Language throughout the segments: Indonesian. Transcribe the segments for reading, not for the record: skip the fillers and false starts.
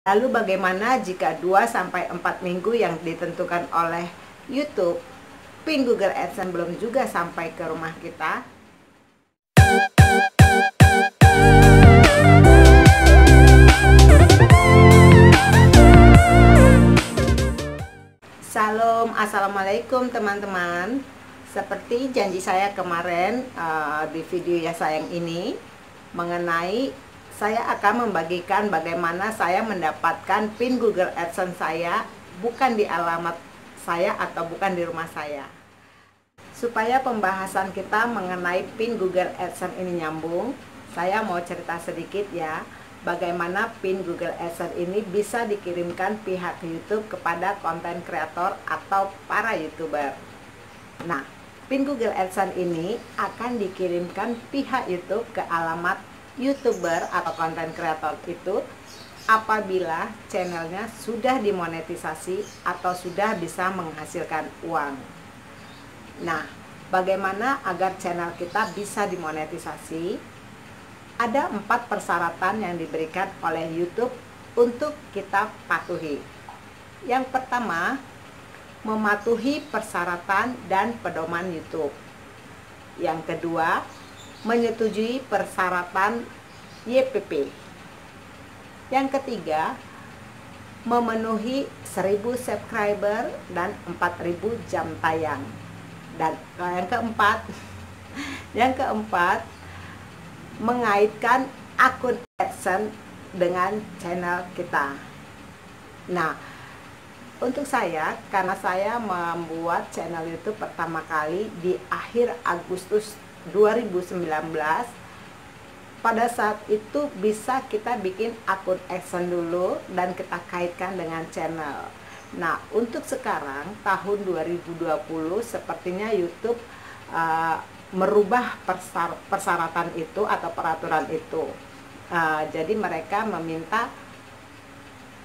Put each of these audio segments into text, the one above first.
Lalu bagaimana jika 2-4 minggu yang ditentukan oleh YouTube, PIN Google AdSense belum juga sampai ke rumah kita? Salam, assalamualaikum teman-teman. Seperti janji saya kemarin di video ya sayang ini, mengenai saya akan membagikan bagaimana saya mendapatkan PIN Google AdSense saya bukan di alamat saya atau bukan di rumah saya. Supaya pembahasan kita mengenai PIN Google AdSense ini nyambung, saya mau cerita sedikit ya, bagaimana PIN Google AdSense ini bisa dikirimkan pihak YouTube kepada konten kreator atau para YouTuber. Nah, PIN Google AdSense ini akan dikirimkan pihak YouTube ke alamat YouTuber atau konten kreator itu apabila channelnya sudah dimonetisasi atau sudah bisa menghasilkan uang. Nah, bagaimana agar channel kita bisa dimonetisasi? Ada 4 persyaratan yang diberikan oleh YouTube untuk kita patuhi. Yang pertama, mematuhi persyaratan dan pedoman YouTube. Yang kedua, menyetujui persyaratan YPP. Yang ketiga, memenuhi 1000 subscriber dan 4000 jam tayang. Dan yang keempat, mengaitkan akun AdSense dengan channel kita. Nah, untuk saya, karena saya membuat channel YouTube pertama kali di akhir Agustus 2019, pada saat itu bisa kita bikin akun AdSense dulu dan kita kaitkan dengan channel. Nah, untuk sekarang tahun 2020 sepertinya YouTube merubah persyaratan itu atau peraturan itu. Jadi mereka meminta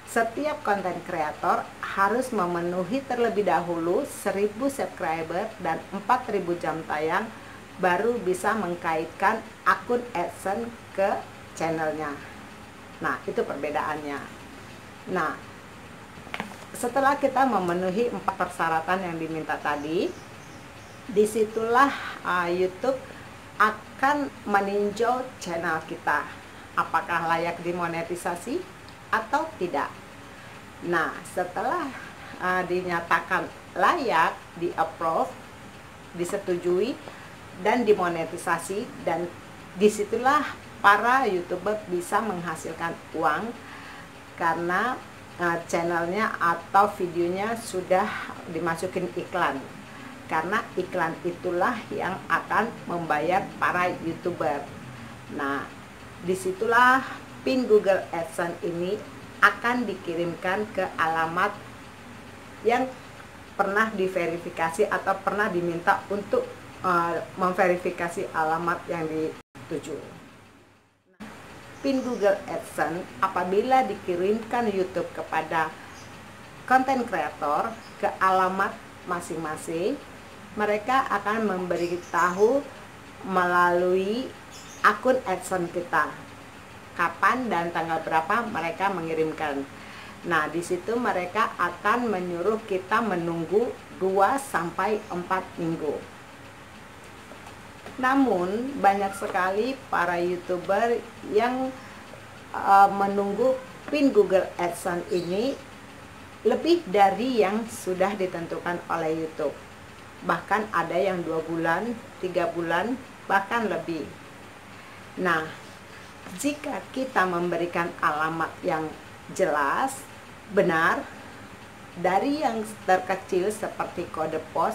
setiap konten kreator harus memenuhi terlebih dahulu 1000 subscriber dan 4000 jam tayang baru bisa mengkaitkan akun AdSense ke channelnya. Nah, itu perbedaannya. Nah, setelah kita memenuhi 4 persyaratan yang diminta tadi, disitulah YouTube akan meninjau channel kita apakah layak dimonetisasi atau tidak. Nah, setelah dinyatakan layak, di-approve, disetujui dan dimonetisasi, dan disitulah para YouTuber bisa menghasilkan uang karena channelnya atau videonya sudah dimasukin iklan. Karena iklan itulah yang akan membayar para YouTuber. Nah, disitulah PIN Google AdSense ini akan dikirimkan ke alamat yang pernah diverifikasi atau pernah diminta untuk memverifikasi alamat yang dituju. PIN Google AdSense apabila dikirimkan YouTube kepada konten kreator ke alamat masing-masing, mereka akan memberitahu melalui akun AdSense kita kapan dan tanggal berapa mereka mengirimkan. Nah, di situ mereka akan menyuruh kita menunggu 2-4 minggu. Namun banyak sekali para YouTuber yang menunggu PIN Google AdSense ini lebih dari yang sudah ditentukan oleh YouTube. Bahkan ada yang 2 bulan, 3 bulan, bahkan lebih. Nah, jika kita memberikan alamat yang jelas, benar, dari yang terkecil seperti kode pos,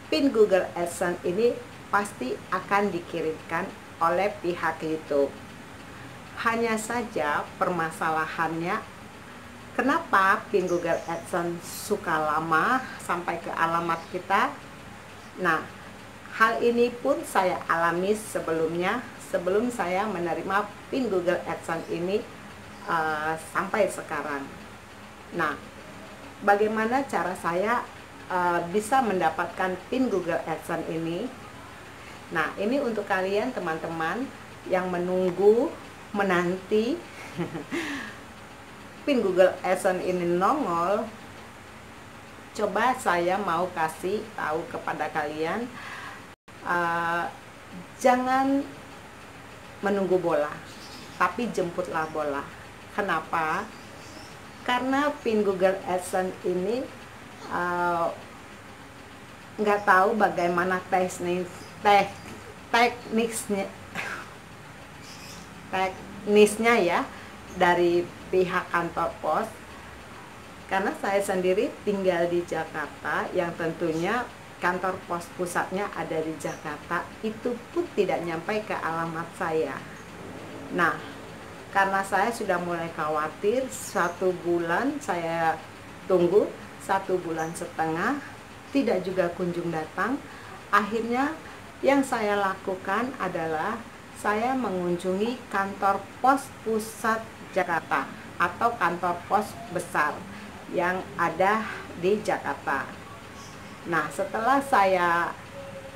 PIN Google AdSense ini pasti akan dikirimkan oleh pihak YouTube. Hanya saja permasalahannya, kenapa PIN Google AdSense suka lama sampai ke alamat kita? Nah, hal ini pun saya alami sebelumnya, sebelum saya menerima PIN Google AdSense ini sampai sekarang. Nah, bagaimana cara saya bisa mendapatkan PIN Google AdSense ini? Nah, ini untuk kalian teman-teman yang menunggu, menanti pin Google AdSense ini nongol, coba saya mau kasih tahu kepada kalian, jangan menunggu bola, tapi jemputlah bola. Kenapa? Karena pin Google AdSense ini nggak tahu bagaimana teknisnya ya dari pihak kantor pos. Karena saya sendiri tinggal di Jakarta, yang tentunya kantor pos pusatnya ada di Jakarta, itu pun tidak nyampe ke alamat saya. Nah, karena saya sudah mulai khawatir, 1 bulan saya tunggu, 1,5 bulan tidak juga kunjung datang. Akhirnya yang saya lakukan adalah saya mengunjungi kantor pos pusat Jakarta atau kantor pos besar yang ada di Jakarta. Nah, setelah saya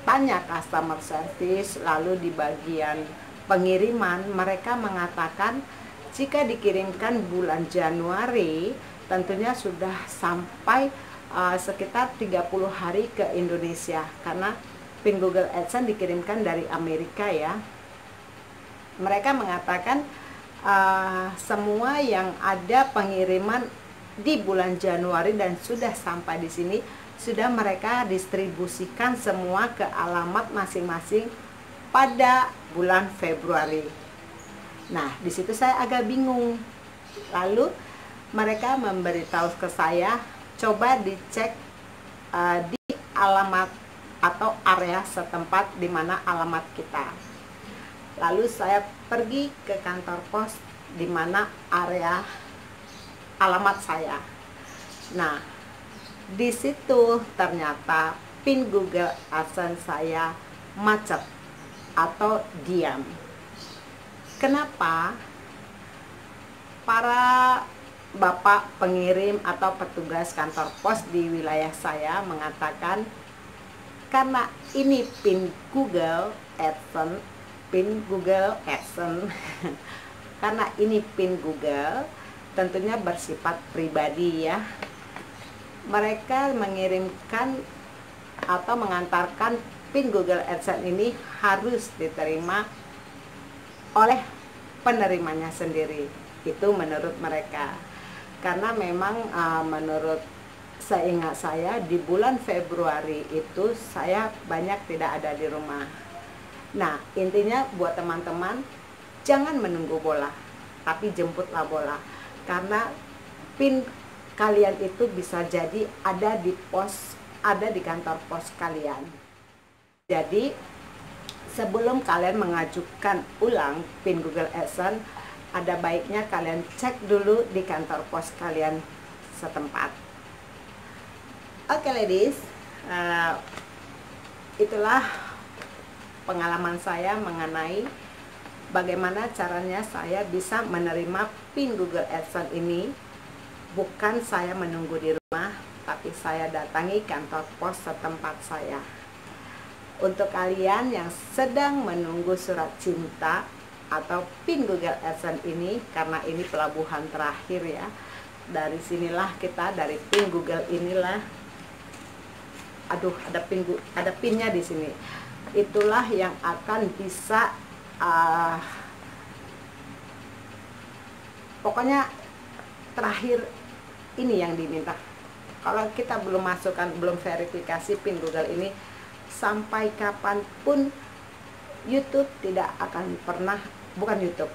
tanya customer service, lalu di bagian pengiriman mereka mengatakan jika dikirimkan bulan Januari tentunya sudah sampai sekitar 30 hari ke Indonesia, karena pin Google AdSense dikirimkan dari Amerika ya. Mereka mengatakan semua yang ada pengiriman di bulan Januari dan sudah sampai di sini sudah mereka distribusikan semua ke alamat masing-masing pada bulan Februari. Nah, di situ saya agak bingung. Lalu mereka memberitahu ke saya, coba dicek di alamat atau area setempat di mana alamat kita. Lalu saya pergi ke kantor pos di mana area alamat saya. Nah, di situ ternyata pin Google AdSense saya macet atau diam. Kenapa? Para bapak pengirim atau petugas kantor pos di wilayah saya mengatakan karena ini pin Google AdSense, karena ini pin Google tentunya bersifat pribadi ya. Mereka mengirimkan atau mengantarkan pin Google AdSense ini harus diterima oleh penerimanya sendiri. Itu menurut mereka. Karena memang menurut seingat saya di bulan Februari itu saya banyak tidak ada di rumah. Nah, intinya buat teman-teman, jangan menunggu bola, tapi jemputlah bola. Karena pin kalian itu bisa jadi ada di kantor pos kalian. Jadi sebelum kalian mengajukan ulang pin Google AdSense, ada baiknya kalian cek dulu di kantor pos kalian setempat. Oke ladies, itulah pengalaman saya mengenai bagaimana caranya saya bisa menerima pin Google AdSense ini. Bukan saya menunggu di rumah, tapi saya datangi kantor pos setempat saya. Untuk kalian yang sedang menunggu surat cinta atau pin Google AdSense ini, karena ini pelabuhan terakhir ya, dari sinilah kita, dari pin Google inilah, aduh ada pinnya di sini, itulah yang akan bisa pokoknya terakhir ini yang diminta. Kalau kita belum masukkan, belum verifikasi pin Google ini, sampai kapanpun YouTube tidak akan pernah, bukan YouTube,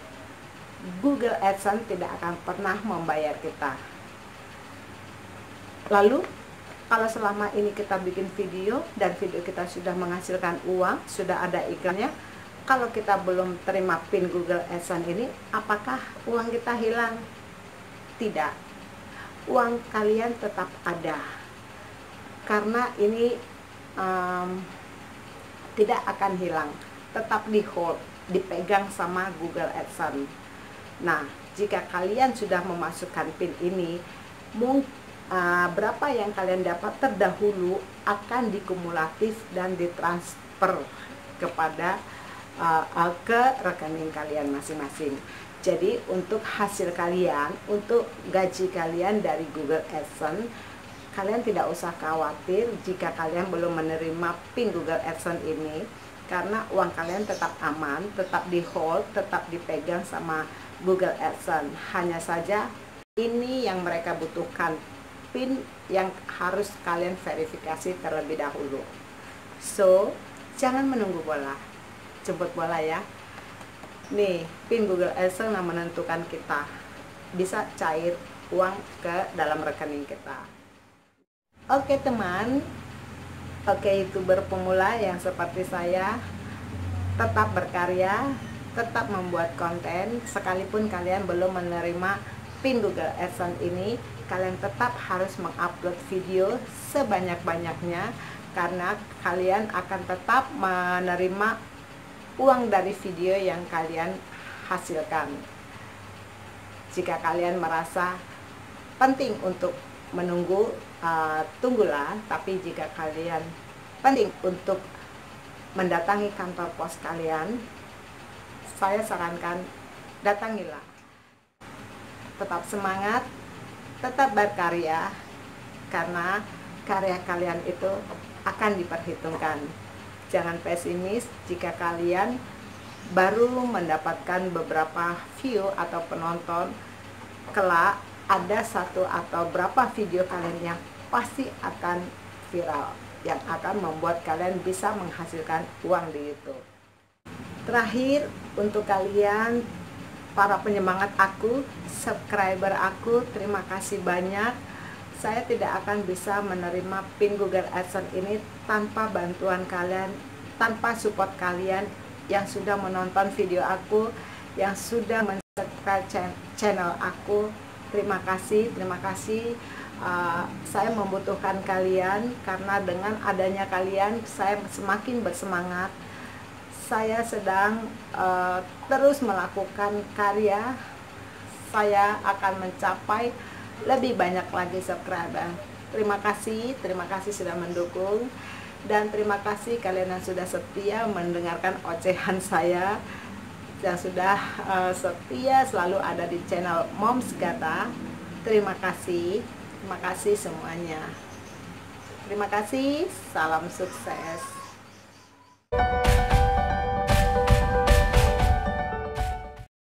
Google AdSense tidak akan pernah membayar kita. Lalu kalau selama ini kita bikin video dan video kita sudah menghasilkan uang, sudah ada iklannya, kalau kita belum terima pin Google AdSense ini, apakah uang kita hilang? Tidak, uang kalian tetap ada, karena ini tidak akan hilang, tetap di hold, dipegang sama Google AdSense. Nah, jika kalian sudah memasukkan pin ini, berapa yang kalian dapat terdahulu akan dikumulatif dan ditransfer kepada ke rekening kalian masing-masing. Jadi untuk hasil kalian, untuk gaji kalian dari Google AdSense, kalian tidak usah khawatir jika kalian belum menerima PIN Google AdSense ini, karena uang kalian tetap aman, tetap di hold, tetap dipegang sama Google AdSense. Hanya saja ini yang mereka butuhkan, PIN yang harus kalian verifikasi terlebih dahulu. So, jangan menunggu bola, jemput bola ya. Nih, PIN Google AdSense yang menentukan kita bisa cair uang ke dalam rekening kita. Oke teman, oke YouTuber pemula yang seperti saya, tetap berkarya, tetap membuat konten. Sekalipun kalian belum menerima PIN Google AdSense ini, kalian tetap harus mengupload video sebanyak-banyaknya, karena kalian akan tetap menerima uang dari video yang kalian hasilkan. Jika kalian merasa penting untuk menunggu, tunggulah. Tapi jika kalian penting untuk mendatangi kantor pos kalian, saya sarankan datangilah. Tetap semangat, tetap berkarya, karena karya kalian itu akan diperhitungkan. Jangan pesimis jika kalian baru mendapatkan beberapa view atau penonton. Kelak ada satu atau berapa video kalian yang pasti akan viral, yang akan membuat kalian bisa menghasilkan uang di YouTube. Terakhir, untuk kalian para penyemangat aku, subscriber aku, terima kasih banyak. Saya tidak akan bisa menerima PIN Google AdSense ini tanpa bantuan kalian, tanpa support kalian yang sudah menonton video aku, yang sudah men-subscribe channel aku. Terima kasih, terima kasih. Saya membutuhkan kalian, karena dengan adanya kalian saya semakin bersemangat. Saya sedang terus melakukan karya. Saya akan mencapai lebih banyak lagi subscriber. Terima kasih sudah mendukung, dan terima kasih kalian yang sudah setia mendengarkan ocehan saya, yang sudah setia selalu ada di channel Moms Gata. Terima kasih semuanya. Terima kasih, salam sukses.